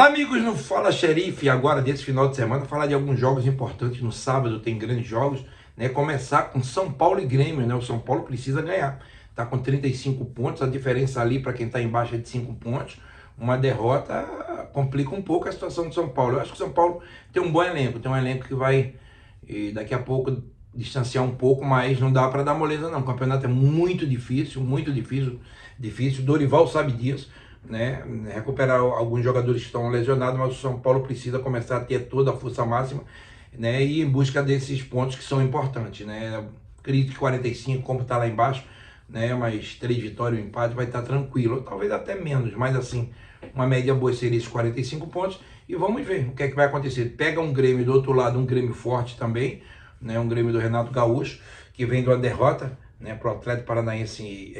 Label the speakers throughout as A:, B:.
A: Olá, amigos, no Fala Xerife, agora desse final de semana, falar de alguns jogos importantes. No sábado tem grandes jogos, né? Começar com São Paulo e Grêmio, né? O São Paulo precisa ganhar, tá com 35 pontos, a diferença ali para quem tá embaixo é de 5 pontos. Uma derrota complica um pouco a situação do São Paulo. Eu acho que o São Paulo tem um bom elenco, tem um elenco que vai daqui a pouco distanciar um pouco, mas não dá para dar moleza não. O campeonato é muito difícil, difícil. Dorival sabe disso, né? Recuperar alguns jogadores que estão lesionados, mas o São Paulo precisa começar a ter toda a força máxima, né? E em busca desses pontos que são importantes, né? Acredito que 45, como está lá embaixo, né? Mas 3 vitórias e um empate vai estar tranquilo, talvez até menos, mas assim, uma média boa seria esses 45 pontos. E vamos ver o que é que vai acontecer. Pega um Grêmio do outro lado, um Grêmio forte também, né? Um Grêmio do Renato Gaúcho, que vem de uma derrota, né, para o Atlético Paranaense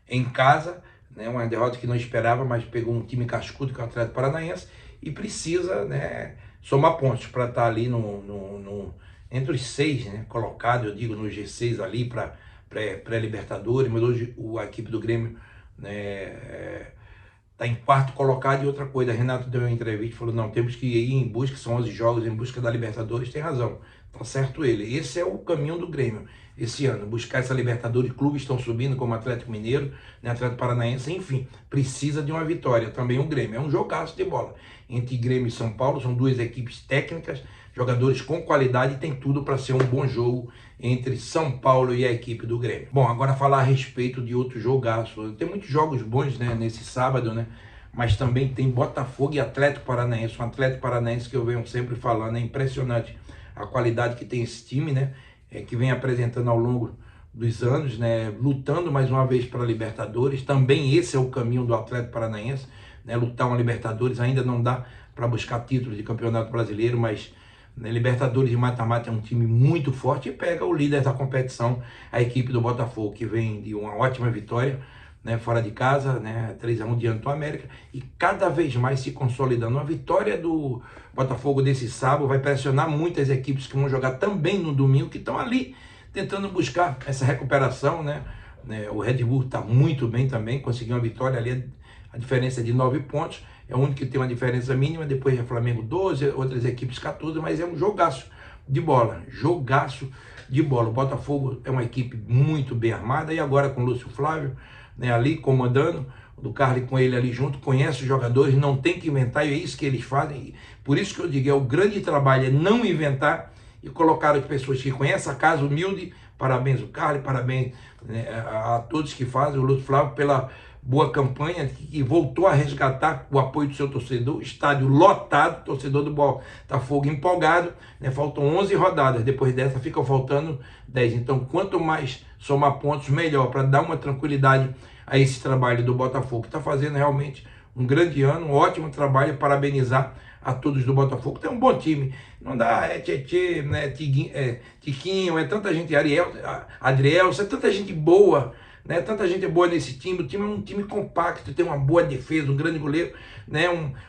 A: em casa, né? Uma derrota que não esperava, mas pegou um time cascudo que é o Atlético Paranaense e precisa, né, somar pontos para estar ali entre os 6, né, colocado, eu digo, no G6 ali para pré-Libertadores, mas hoje a equipe do Grêmio, né, está em quarto colocado. E outra coisa, Renato deu uma entrevista e falou, não, temos que ir em busca, são 11 jogos, em busca da Libertadores. Tem razão, tá certo ele. Esse é o caminho do Grêmio esse ano, buscar essa Libertadores. Clubes estão subindo, como Atlético Mineiro, né, Atlético Paranaense, enfim, precisa de uma vitória. Também o Grêmio, é um jogaço de bola entre Grêmio e São Paulo, são duas equipes técnicas, jogadores com qualidade, e tem tudo para ser um bom jogo entre São Paulo e a equipe do Grêmio. Bom, agora falar a respeito de outro jogaço. Tem muitos jogos bons, né, nesse sábado, né? Mas também tem Botafogo e Atlético Paranaense. Um Atlético Paranaense que eu venho sempre falando, é impressionante a qualidade que tem esse time, né? Que vem apresentando ao longo dos anos, né? Lutando mais uma vez para a Libertadores. Também esse é o caminho do Atlético Paranaense, né? Lutar uma Libertadores, ainda não dá para buscar títulos de Campeonato Brasileiro, mas né, Libertadores de mata-mata é um time muito forte, e pega o líder da competição, a equipe do Botafogo, que vem de uma ótima vitória, né, fora de casa, né, 3-1 diante do América, e cada vez mais se consolidando. A vitória do Botafogo desse sábado vai pressionar muitas equipes que vão jogar também no domingo, que estão ali tentando buscar essa recuperação, né? O Red Bull está muito bem também, conseguiu uma vitória ali, a diferença é de 9 pontos, é o único que tem uma diferença mínima, depois é Flamengo 12, outras equipes 14, mas é um jogaço de bola, O Botafogo é uma equipe muito bem armada, e agora com o Lúcio Flávio, né, ali comandando, o do Carly com ele ali junto, conhece os jogadores, não tem que inventar, e é isso que eles fazem. Por isso que eu digo, o grande trabalho é não inventar e colocar as pessoas que conhecem a casa, humilde. Parabéns ao Carly, parabéns, né, a todos que fazem, o Lúcio Flávio pela boa campanha, que voltou a resgatar o apoio do seu torcedor, estádio lotado, torcedor do Botafogo empolgado, né? Faltam 11 rodadas, depois dessa ficam faltando 10, então quanto mais somar pontos, melhor, para dar uma tranquilidade a esse trabalho do Botafogo, que está fazendo realmente um grande ano, um ótimo trabalho. Parabenizar a todos do Botafogo, tem um bom time, não dá, Tietê, né, Tiquinho, é tanta gente, Adriel, é tanta gente boa, né? Tanta gente boa nesse time. O time é um time compacto, tem uma boa defesa, um grande goleiro, né?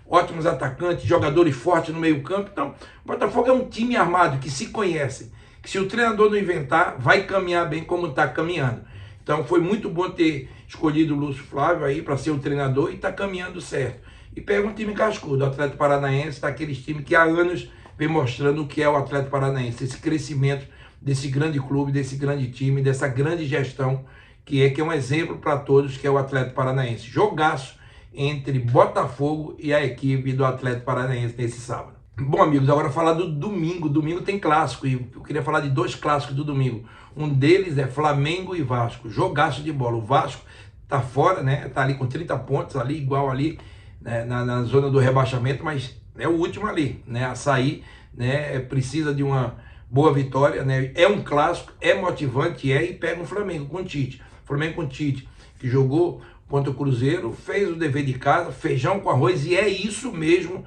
A: Ótimos atacantes, jogadores fortes no meio campo. Então, o Botafogo é um time armado, que se conhece, que se o treinador não inventar, vai caminhar bem como está caminhando. Então, foi muito bom ter escolhido o Lúcio Flávio aí para ser o treinador, e está caminhando certo. E pega um time cascudo, o Atlético Paranaense, daqueles times que há anos vem mostrando o que é o Atlético Paranaense, esse crescimento desse grande clube, desse grande time, dessa grande gestão, que é um exemplo para todos, que é o Atlético Paranaense. Jogaço entre Botafogo e a equipe do Atlético Paranaense nesse sábado. Bom, amigos, agora falar do domingo. Domingo tem clássico, e eu queria falar de 2 clássicos do domingo. Um deles é Flamengo e Vasco. Jogaço de bola. O Vasco tá fora, né? Tá ali com 30 pontos, ali igual ali, né, na zona do rebaixamento, mas é o último ali, né, a sair, né? Precisa de uma boa vitória, né? É um clássico, é motivante, e pega um Flamengo com o Tite. Flamengo com o Tite, que jogou contra o Cruzeiro, fez o dever de casa, feijão com arroz, e é isso mesmo.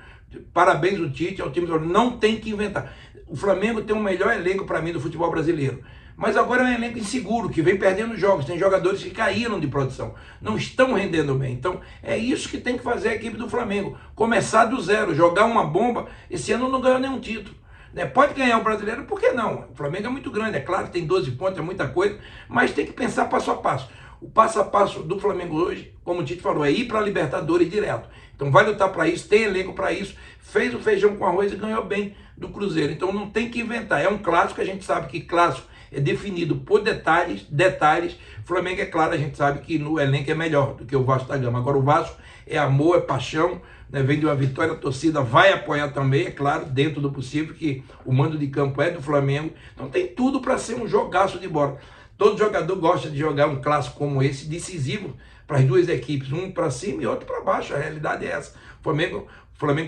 A: Parabéns ao Tite, ao time, não tem que inventar. O Flamengo tem o melhor elenco para mim do futebol brasileiro, mas agora é um elenco inseguro, que vem perdendo jogos, tem jogadores que caíram de produção, não estão rendendo bem. Então é isso que tem que fazer a equipe do Flamengo, começar do zero, jogar uma bomba. Esse ano não ganhou nenhum título, né? Pode ganhar o brasileiro, por que não? O Flamengo é muito grande, é claro que tem 12 pontos, é muita coisa, mas tem que pensar passo a passo. O passo a passo do Flamengo hoje, como o Tite falou, é ir para a Libertadores direto. Então vai lutar para isso, tem elenco para isso, fez o feijão com arroz e ganhou bem do Cruzeiro. Então não tem que inventar, é um clássico, a gente sabe que clássico é definido por detalhes. O Flamengo, é claro, a gente sabe que no elenco é melhor do que o Vasco da Gama. Agora o Vasco é amor, é paixão, né? Vem de uma vitória, a torcida vai apoiar também, é claro, dentro do possível, que o mando de campo é do Flamengo. Então tem tudo para ser um jogaço de bola. Todo jogador gosta de jogar um clássico como esse, decisivo para as duas equipes, um para cima e outro para baixo. A realidade é essa. O Flamengo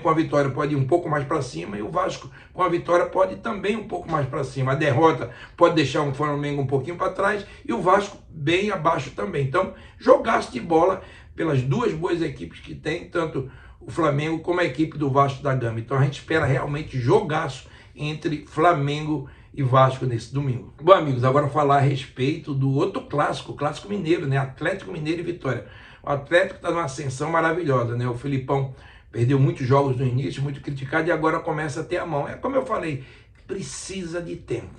A: com a vitória pode ir um pouco mais para cima e o Vasco com a vitória pode ir também um pouco mais para cima. A derrota pode deixar o Flamengo um pouquinho para trás e o Vasco bem abaixo também. Então, jogaço de bola pelas duas boas equipes que tem, tanto o Flamengo como a equipe do Vasco da Gama. Então a gente espera realmente jogaço entre Flamengo e Vasco nesse domingo. Bom, amigos, agora falar a respeito do outro clássico, o Clássico Mineiro, né? Atlético Mineiro e Vitória. O Atlético está numa ascensão maravilhosa, né? O Filipão perdeu muitos jogos no início, muito criticado, e agora começa a ter a mão. É como eu falei, precisa de tempo.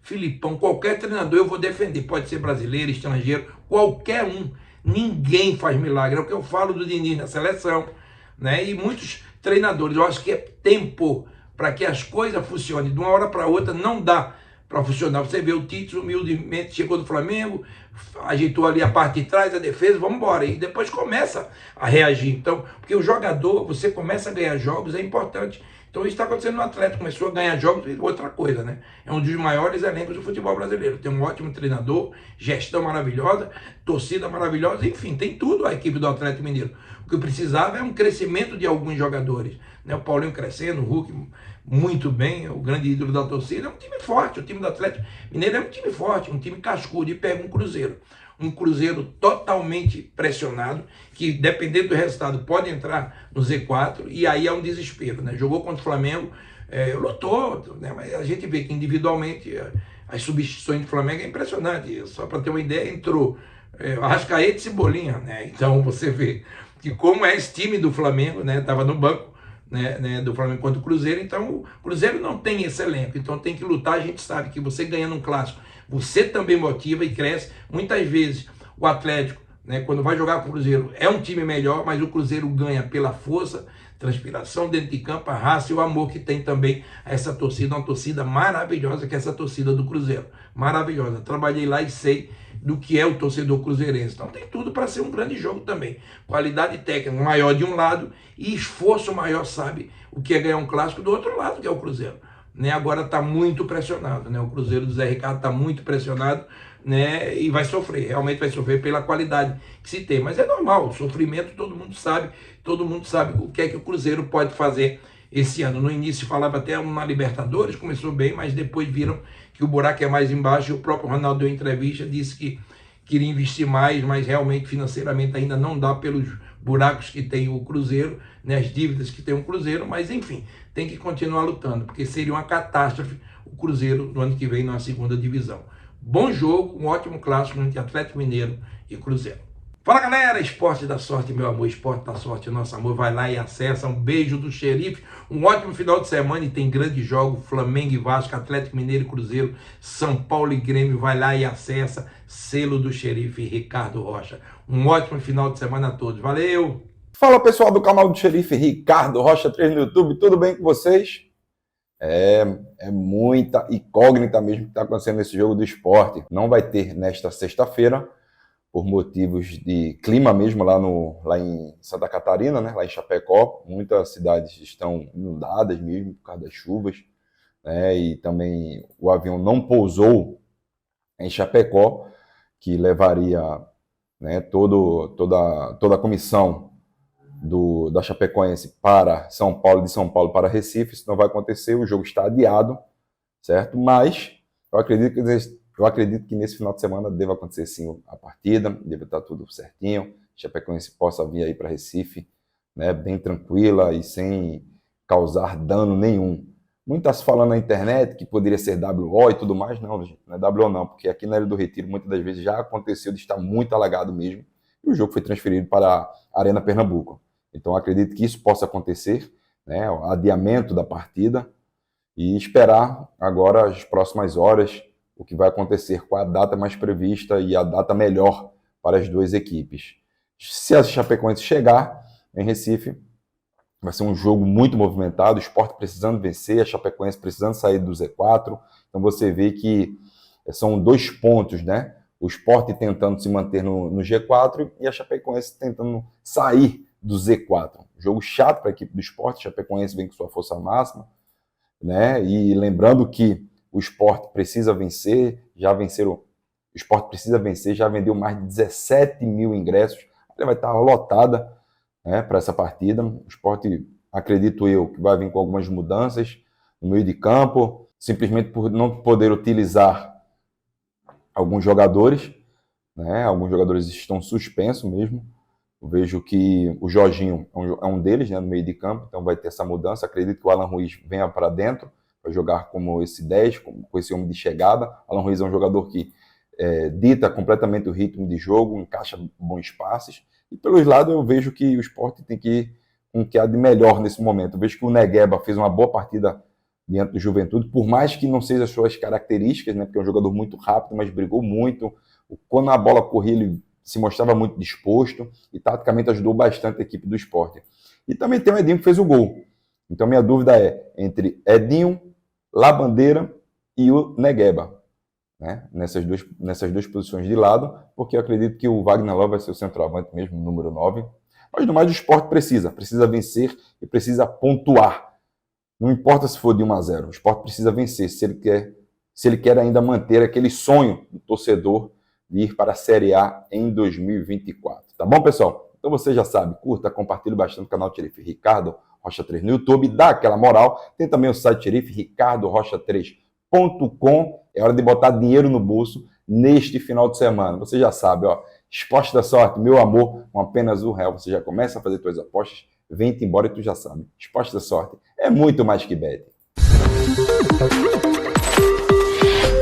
A: Filipão, qualquer treinador eu vou defender, pode ser brasileiro, estrangeiro, qualquer um. Ninguém faz milagre, é o que eu falo do Diniz na seleção, né? E muitos treinadores, eu acho que é tempo para que as coisas funcionem. De uma hora para outra não dá para funcionar. Você vê o Tite humildemente chegou do Flamengo, ajeitou ali a parte de trás, a defesa, vamos embora. E depois começa a reagir. Então, porque o jogador, você começa a ganhar jogos, é importante. Então isso está acontecendo no Atlético, começou a ganhar jogos e outra coisa, né? É um dos maiores elencos do futebol brasileiro. Tem um ótimo treinador, gestão maravilhosa, torcida maravilhosa, enfim, tem tudo a equipe do Atlético Mineiro. O que precisava é um crescimento de alguns jogadores, né? O Paulinho crescendo, o Hulk muito bem, o grande ídolo da torcida. É um time forte, o time do Atlético Mineiro é um time forte, um time cascudo, e pega um Cruzeiro. Um Cruzeiro totalmente pressionado, que dependendo do resultado pode entrar no Z4, e aí é um desespero, né? Jogou contra o Flamengo, lutou, né? Mas a gente vê que individualmente as substituições do Flamengo é impressionante. Só para ter uma ideia, entrou Arrascaeta e Cebolinha, né? Então você vê que como é esse time do Flamengo, né? Estava no banco, né, do Flamengo contra o Cruzeiro. Então o Cruzeiro não tem esse elenco, então tem que lutar. A gente sabe que você ganhando um clássico, você também motiva e cresce. Muitas vezes o Atlético, né, quando vai jogar com o Cruzeiro, é um time melhor, mas o Cruzeiro ganha pela força, transpiração dentro de campo, a raça e o amor que tem também essa torcida, uma torcida maravilhosa, que é essa torcida do Cruzeiro. Maravilhosa. Trabalhei lá e sei do que é o torcedor cruzeirense. Então tem tudo para ser um grande jogo também. Qualidade técnica maior de um lado e esforço maior, sabe, o que é ganhar um clássico do outro lado, que é o Cruzeiro. Né, agora está muito pressionado, né? O Cruzeiro do Zé Ricardo está muito pressionado, né? E vai sofrer, realmente vai sofrer pela qualidade que se tem. Mas é normal, o sofrimento todo mundo sabe o que é que o Cruzeiro pode fazer esse ano. No início falava até uma Libertadores, começou bem, mas depois viram que o buraco é mais embaixo. E o próprio Ronaldo deu entrevista, disse que queria investir mais, mas realmente financeiramente ainda não dá pelos buracos que tem o Cruzeiro, né, as dívidas que tem o Cruzeiro, mas enfim, tem que continuar lutando, porque seria uma catástrofe o Cruzeiro no ano que vem na segunda divisão. Bom jogo, um ótimo clássico entre Atlético Mineiro e Cruzeiro. Fala galera, Esporte da Sorte, meu amor, Esporte da Sorte, nosso amor, vai lá e acessa, um beijo do xerife, um ótimo final de semana e tem grande jogo, Flamengo e Vasco, Atlético Mineiro e Cruzeiro, São Paulo e Grêmio, vai lá e acessa, selo do xerife Ricardo Rocha. Um ótimo final de semana a todos, valeu!
B: Fala pessoal do canal do xerife Ricardo Rocha 3 no YouTube, tudo bem com vocês? É muita incógnita mesmo que está acontecendo nesse jogo do Sport. Não vai ter nesta sexta-feira, por motivos de clima mesmo lá em Santa Catarina, né? Lá em Chapecó. Muitas cidades estão inundadas mesmo por causa das chuvas, né? E também o avião não pousou em Chapecó, que levaria, né, toda a comissão da Chapecoense para São Paulo, de São Paulo para Recife. Isso não vai acontecer, o jogo está adiado, certo? Mas eu acredito que nesse final de semana deva acontecer sim a partida, deve estar tudo certinho, Chapecoense possa vir aí para Recife, né, bem tranquila e sem causar dano nenhum. Muitas falam na internet que poderia ser WO e tudo mais, não, gente, não é WO não, porque aqui na Ilha do Retiro muitas das vezes já aconteceu de estar muito alagado mesmo, e o jogo foi transferido para a Arena Pernambuco. Então acredito que isso possa acontecer, né, o adiamento da partida, e esperar agora as próximas horas o que vai acontecer com a data mais prevista e a data melhor para as duas equipes. Se a Chapecoense chegar em Recife, vai ser um jogo muito movimentado, o Sport precisando vencer, a Chapecoense precisando sair do Z4. Então você vê que são 2 pontos, né? O Sport tentando se manter no G4 e a Chapecoense tentando sair do Z4. Jogo chato para a equipe do Sport, a Chapecoense vem com sua força máxima, né? E lembrando que o Sport precisa vencer, o Sport precisa vencer, já vendeu mais de 17 mil ingressos, ela vai estar lotada, né, para essa partida. O Sport, acredito eu, que vai vir com algumas mudanças no meio de campo, simplesmente por não poder utilizar alguns jogadores, né? Alguns jogadores estão suspensos mesmo. Eu vejo que o Jorginho é um deles, né, no meio de campo, então vai ter essa mudança. Acredito que o Alan Ruiz venha para dentro, para jogar como esse 10, com esse homem de chegada. Alan Ruiz é um jogador que dita completamente o ritmo de jogo, encaixa bons passes. E pelos lados eu vejo que o Sport tem que ir com o que há de melhor nesse momento. Eu vejo que o Negueba fez uma boa partida diante do Juventude, por mais que não seja as suas características, né, porque é um jogador muito rápido, mas brigou muito. Quando a bola corria, ele se mostrava muito disposto e taticamente ajudou bastante a equipe do Sport. E também tem o Edinho que fez o gol. Então minha dúvida é entre Edinho, Labandeira e o Negueba, né? Nessas duas posições de lado, porque eu acredito que o Wagner Love vai ser o centroavante mesmo, número 9. Mas no mais o Sport precisa vencer e precisa pontuar. Não importa se for de 1-0, o Sport precisa vencer se ele quer ainda manter aquele sonho do torcedor de ir para a Série A em 2024. Tá bom, pessoal? Então você já sabe, curta, compartilhe bastante o canal Xerife Ricardo Rocha 3 no YouTube, dá aquela moral. Tem também o site Xerife, ricardorocha3.com. É hora de botar dinheiro no bolso neste final de semana. Você já sabe, ó, Esporte da Sorte, meu amor, com apenas R$1. Você já começa a fazer suas apostas, vem-te embora e tu já sabe. Esporte da Sorte é muito mais que bet.